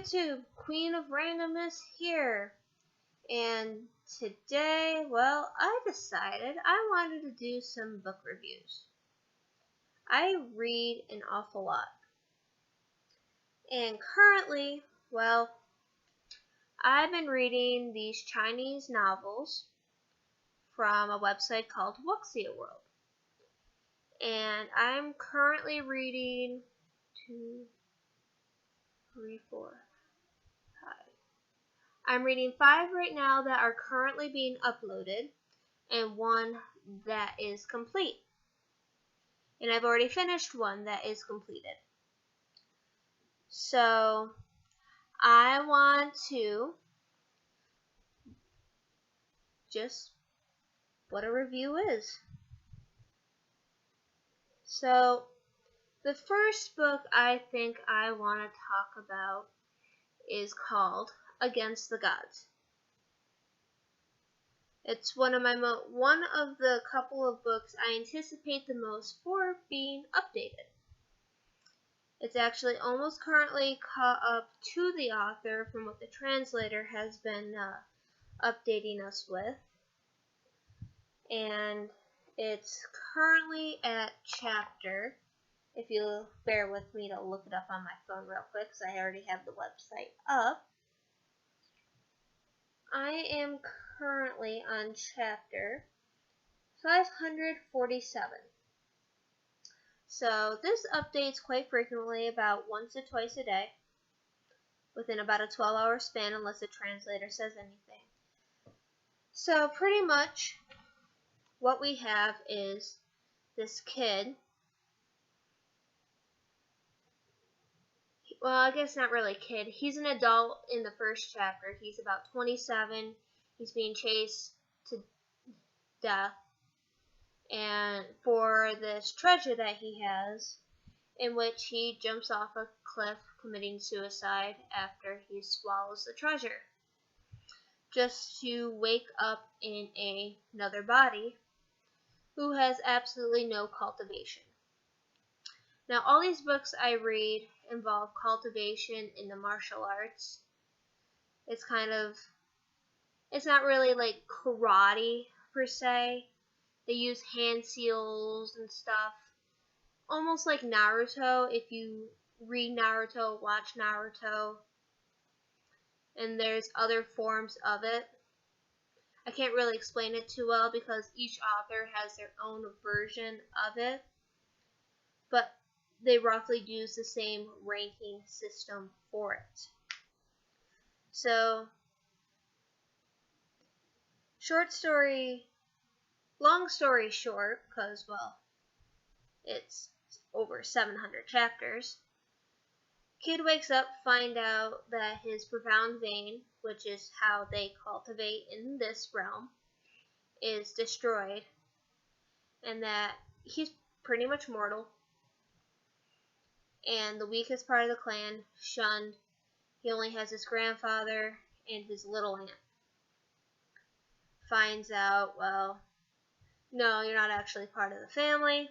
YouTube, Queen of Randomness here, and today, well, I decided I wanted to do some book reviews. I read an awful lot, and currently, well, I've been reading these Chinese novels from a website called Wuxia World, and I'm currently reading 2, 3, 4, 5. I'm reading 5 right now that are currently being uploaded and 1 that is complete. And I've already finished 1 that is completed. So I want to just what a review is. So the first book I think I want to talk about is called Against the Gods. It's one of the couple of books I anticipate the most for being updated. It's actually almost currently caught up to the author from what the translator has been updating us with. And it's currently at chapter, if you'll bear with me to look it up on my phone real quick because I already have the website up. I am currently on chapter 547. So this updates quite frequently, about once or twice a day, within about a 12-hour span unless the translator says anything. So pretty much what we have is this kid. Well, I guess not really kid. He's an adult in the first chapter. He's about 27. He's being chased to death, and for this treasure that he has, in which he jumps off a cliff committing suicide after he swallows the treasure, just to wake up in another body who has absolutely no cultivation. Now, all these books I read involve cultivation in the martial arts. It's not really like karate per se. They use hand seals and stuff. Almost like Naruto, if you read Naruto, watch Naruto. And there's other forms of it. I can't really explain it too well because each author has their own version of it. But they roughly use the same ranking system for it. So, long story short, because, well, it's over 700 chapters. Kid wakes up, find out that his profound vein, which is how they cultivate in this realm, is destroyed, and that he's pretty much mortal. And the weakest part of the clan, shunned. He only has his grandfather and his little aunt. Finds out, well, no, you're not actually part of the family.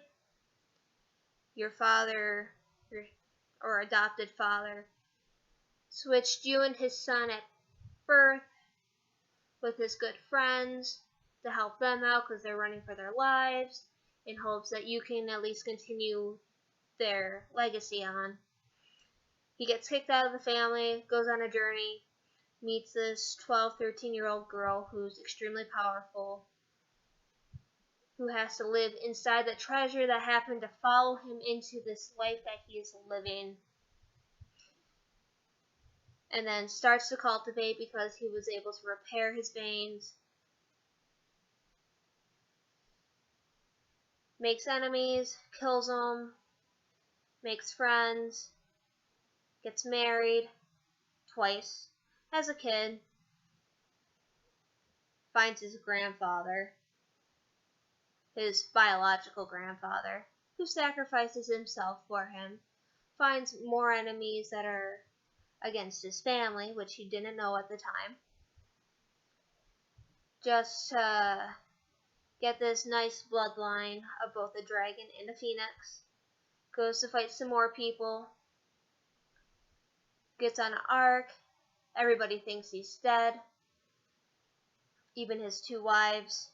Your father, or adopted father, switched you and his son at birth with his good friends to help them out because they're running for their lives in hopes that you can at least continue their legacy on. He gets kicked out of the family, goes on a journey, meets this 12, 13-year-old girl who's extremely powerful, who has to live inside the treasure that happened to follow him into this life that he is living, and then starts to cultivate because he was able to repair his veins, makes enemies, kills them, makes friends, gets married twice, has a kid, finds his grandfather, his biological grandfather, who sacrifices himself for him, finds more enemies that are against his family, which he didn't know at the time, just to get this nice bloodline of both a dragon and a phoenix. Goes to fight some more people. gets on an ark. Everybody thinks he's dead. Even his 2 wives.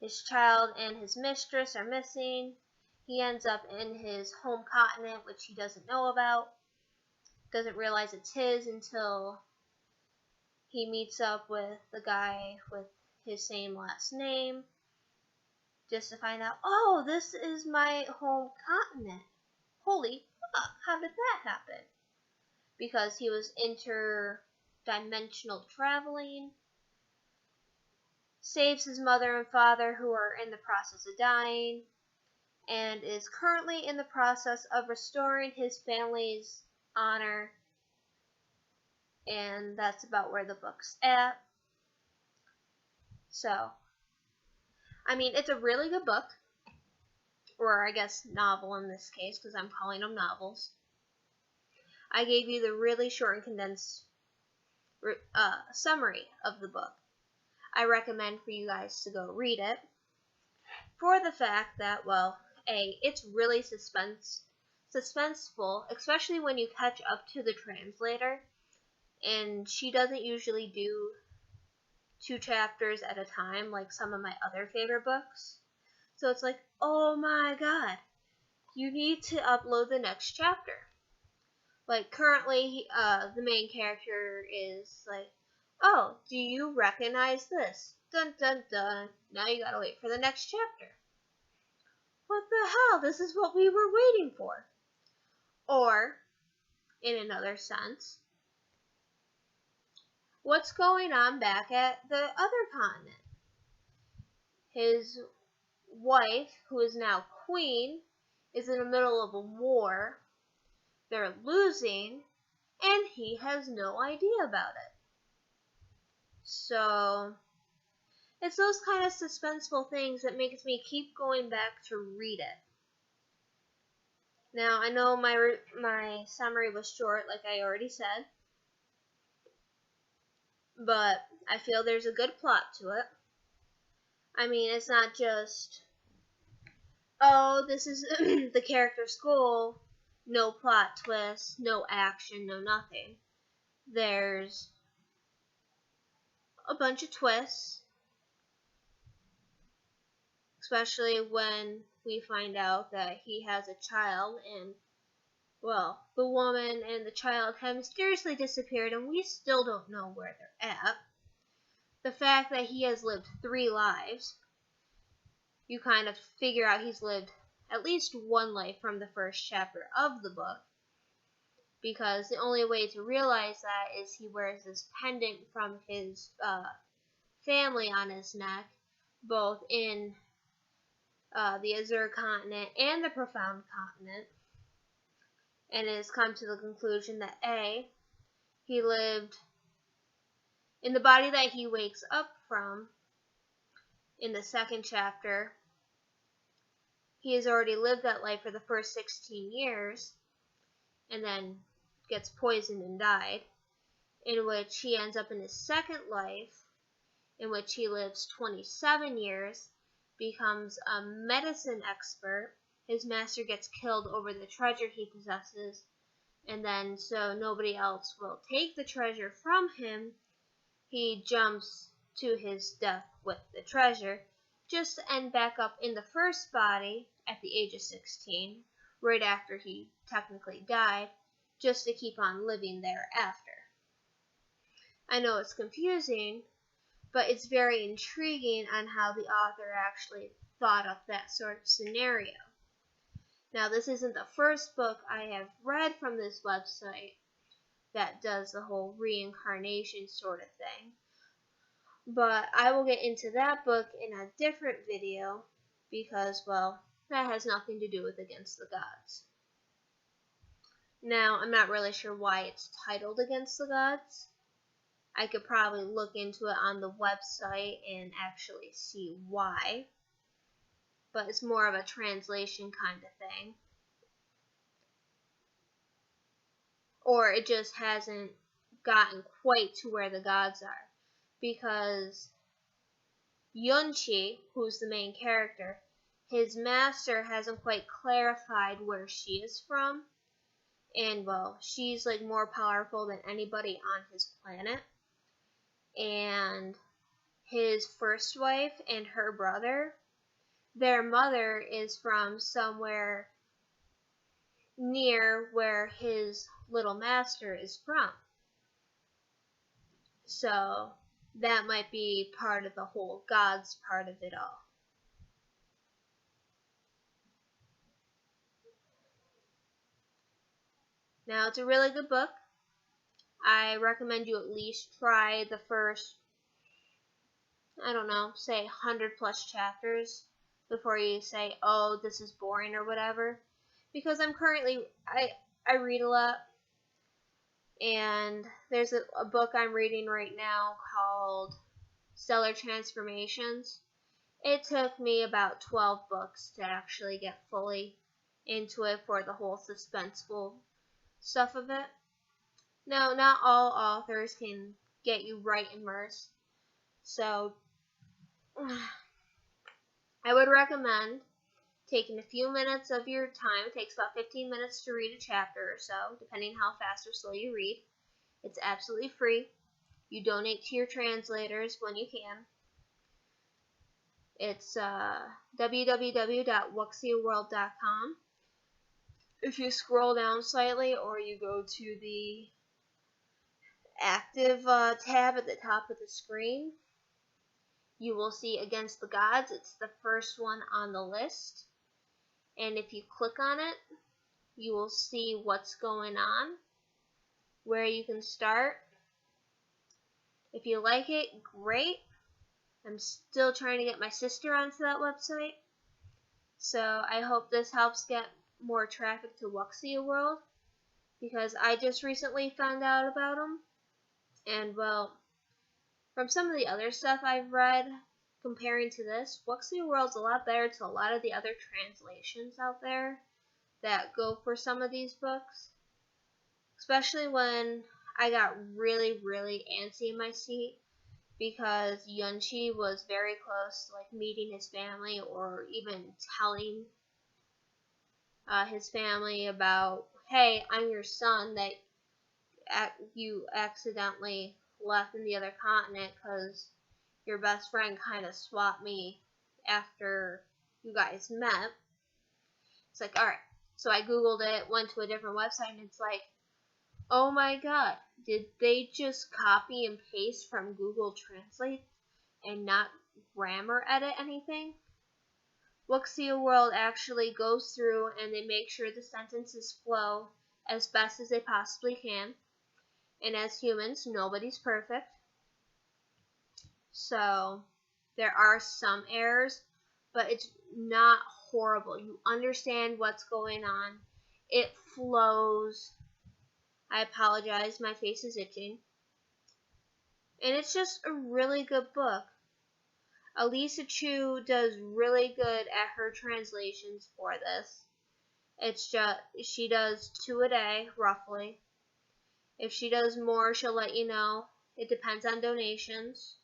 His child and his mistress are missing. He ends up in his home continent, which he doesn't know about. Doesn't realize it's his until he meets up with the guy with his same last name. Just to find out, oh, this is my home continent. Holy fuck, how did that happen? Because he was interdimensional traveling. Saves his mother and father, who are in the process of dying, and is currently in the process of restoring his family's honor. And that's about where the book's at. So, I mean, it's a really good book. Or I guess novel in this case, because I'm calling them novels. I gave you the really short and condensed summary of the book. I recommend for you guys to go read it. For the fact that, well, it's really suspenseful, especially when you catch up to the translator. And she doesn't usually do 2 chapters at a time like some of my other favorite books. So it's like, oh my god, you need to upload the next chapter. Like currently, the main character is like, oh, do you recognize this? Dun dun dun. Now you gotta wait for the next chapter. What the hell? This is what we were waiting for. Or, in another sense, what's going on back at the other continent? His wife, who is now queen, is in the middle of a war. They're losing, and he has no idea about it. So, it's those kind of suspenseful things that makes me keep going back to read it. Now, I know my summary was short, like I already said, but I feel there's a good plot to it. I mean, it's not just, oh, this is the character's goal, no plot twist, no action, no nothing. There's a bunch of twists, especially when we find out that he has a child and, well, the woman and the child have mysteriously disappeared and we still don't know where they're at. The fact that he has lived 3 lives, you kind of figure out he's lived at least 1 life from the first chapter of the book, because the only way to realize that is he wears this pendant from his family on his neck, both in the Azure continent and the Profound continent, and it has come to the conclusion that he lived in the body that he wakes up from in the 2nd chapter. He has already lived that life for the first 16 years and then gets poisoned and died, in which he ends up in his 2nd life, in which he lives 27 years, becomes a medicine expert. His master gets killed over the treasure he possesses, and then so nobody else will take the treasure from him, he jumps to his death with the treasure, just to end back up in the first body at the age of 16, right after he technically died, just to keep on living thereafter. I know it's confusing, but it's very intriguing on how the author actually thought up that sort of scenario. Now, this isn't the first book I have read from this website that does the whole reincarnation sort of thing, but I will get into that book in a different video because, well, that has nothing to do with Against the Gods. Now, I'm not really sure why it's titled Against the Gods. I could probably look into it on the website and actually see why, but it's more of a translation kind of thing. Or it just hasn't gotten quite to where the gods are, because Yunchi, who's the main character, his master hasn't quite clarified where she is from, And well, she's like more powerful than anybody on his planet. And his first wife and her brother, their mother is from somewhere near where his little master is from. So that might be part of the whole gods part of it all. Now, it's a really good book. I recommend you at least try the first, I don't know, say 100 plus chapters before you say, oh, this is boring or whatever. Because I read a lot, and there's a book I'm reading right now called Stellar Transformations. It took me about 12 books to actually get fully into it for the whole suspenseful stuff of it. Now, not all authors can get you right immersed, so I would recommend taking a few minutes of your time. It takes about 15 minutes to read a chapter or so, depending how fast or slow you read. It's absolutely free. You donate to your translators when you can. It's www.wuxiaworld.com. If you scroll down slightly or you go to the active tab at the top of the screen, you will see Against the Gods. It's the first one on the list. And if you click on it, you will see what's going on, where you can start. If you like it, great. I'm still trying to get my sister onto that website. So I hope this helps get more traffic to Wuxia World, because I just recently found out about them. And well, from some of the other stuff I've read, comparing to this, Wuxia World's a lot better to a lot of the other translations out there that go for some of these books. Especially when I got really, really antsy in my seat because Yunchi was very close to like meeting his family or even telling his family about, hey, I'm your son that you accidentally left in the other continent because your best friend kind of swapped me after you guys met. It's like, alright. So I googled it, went to a different website, and it's like, oh my god, did they just copy and paste from Google Translate and not grammar edit anything? Wuxia World actually goes through and they make sure the sentences flow as best as they possibly can. And as humans, nobody's perfect. So there are some errors, but it's not horrible. You understand what's going on. It flows. I apologize, my face is itching. And it's just a really good book. Elisa Chu does really good at her translations for this. It's just, she does 2 a day, roughly. If she does more, she'll let you know. It depends on donations.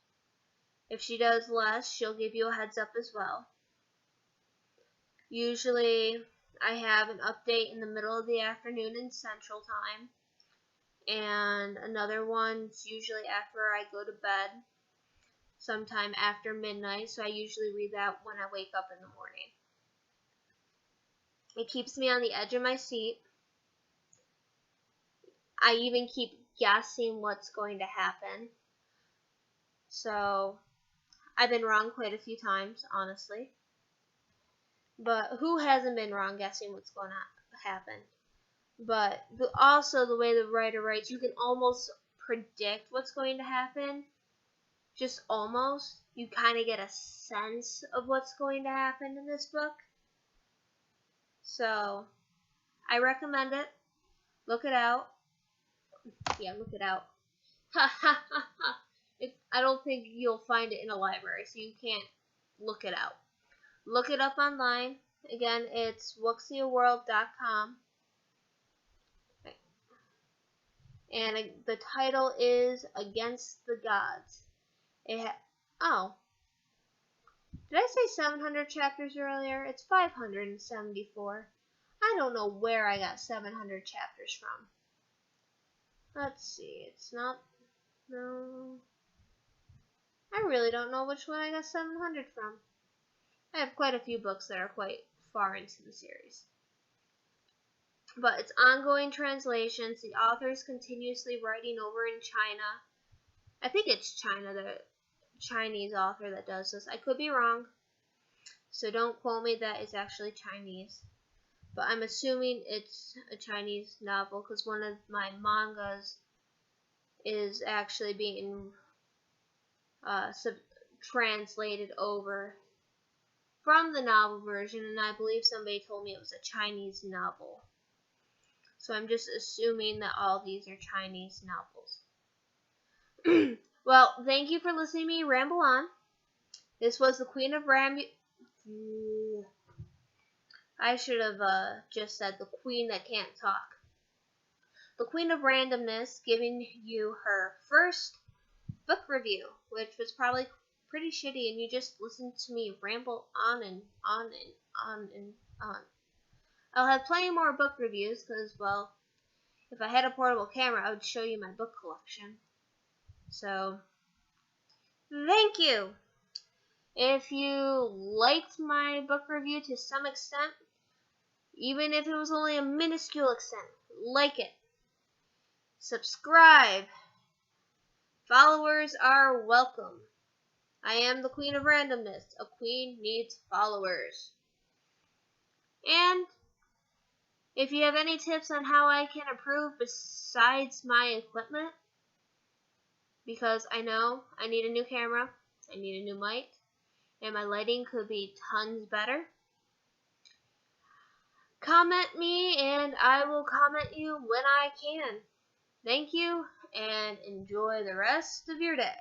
If she does less, she'll give you a heads up as well. Usually, I have an update in the middle of the afternoon in Central Time. And another one's usually after I go to bed, sometime after midnight, so I usually read that when I wake up in the morning. It keeps me on the edge of my seat. I even keep guessing what's going to happen. So, I've been wrong quite a few times, honestly. But who hasn't been wrong guessing what's going to happen? But also the way the writer writes, you can almost predict what's going to happen. Just almost. You kind of get a sense of what's going to happen in this book. So, I recommend it. Look it out. Yeah, look it out. I don't think you'll find it in a library, so you can't look it out. Look it up online. Again, it's wuxiaworld.com. And the title is Against the Gods. Oh. Did I say 700 chapters earlier? It's 574. I don't know where I got 700 chapters from. Let's see, it's not, no. I really don't know which one I got 700 from. I have quite a few books that are quite far into the series. But it's ongoing translations. The author is continuously writing over in China. I think it's China, the Chinese author that does this. I could be wrong, so don't quote me that it's actually Chinese. But I'm assuming it's a Chinese novel because one of my mangas is actually being translated over from the novel version, and I believe somebody told me it was a Chinese novel. So I'm just assuming that all these are Chinese novels. Well, thank you for listening to me ramble on. This was the Queen of I should have just said the Queen that can't talk. The Queen of Randomness, giving you her first book review, which was probably pretty shitty, and you just listened to me ramble on and on and on and on. I'll have plenty more book reviews because, well, if I had a portable camera, I would show you my book collection. So, thank you! If you liked my book review to some extent, even if it was only a minuscule extent, like it. Subscribe. Followers are welcome. I am the Queen of Randomness. A queen needs followers. And if you have any tips on how I can improve besides my equipment, because I know I need a new camera, I need a new mic, and my lighting could be tons better, comment me and I will comment you when I can. Thank you and enjoy the rest of your day.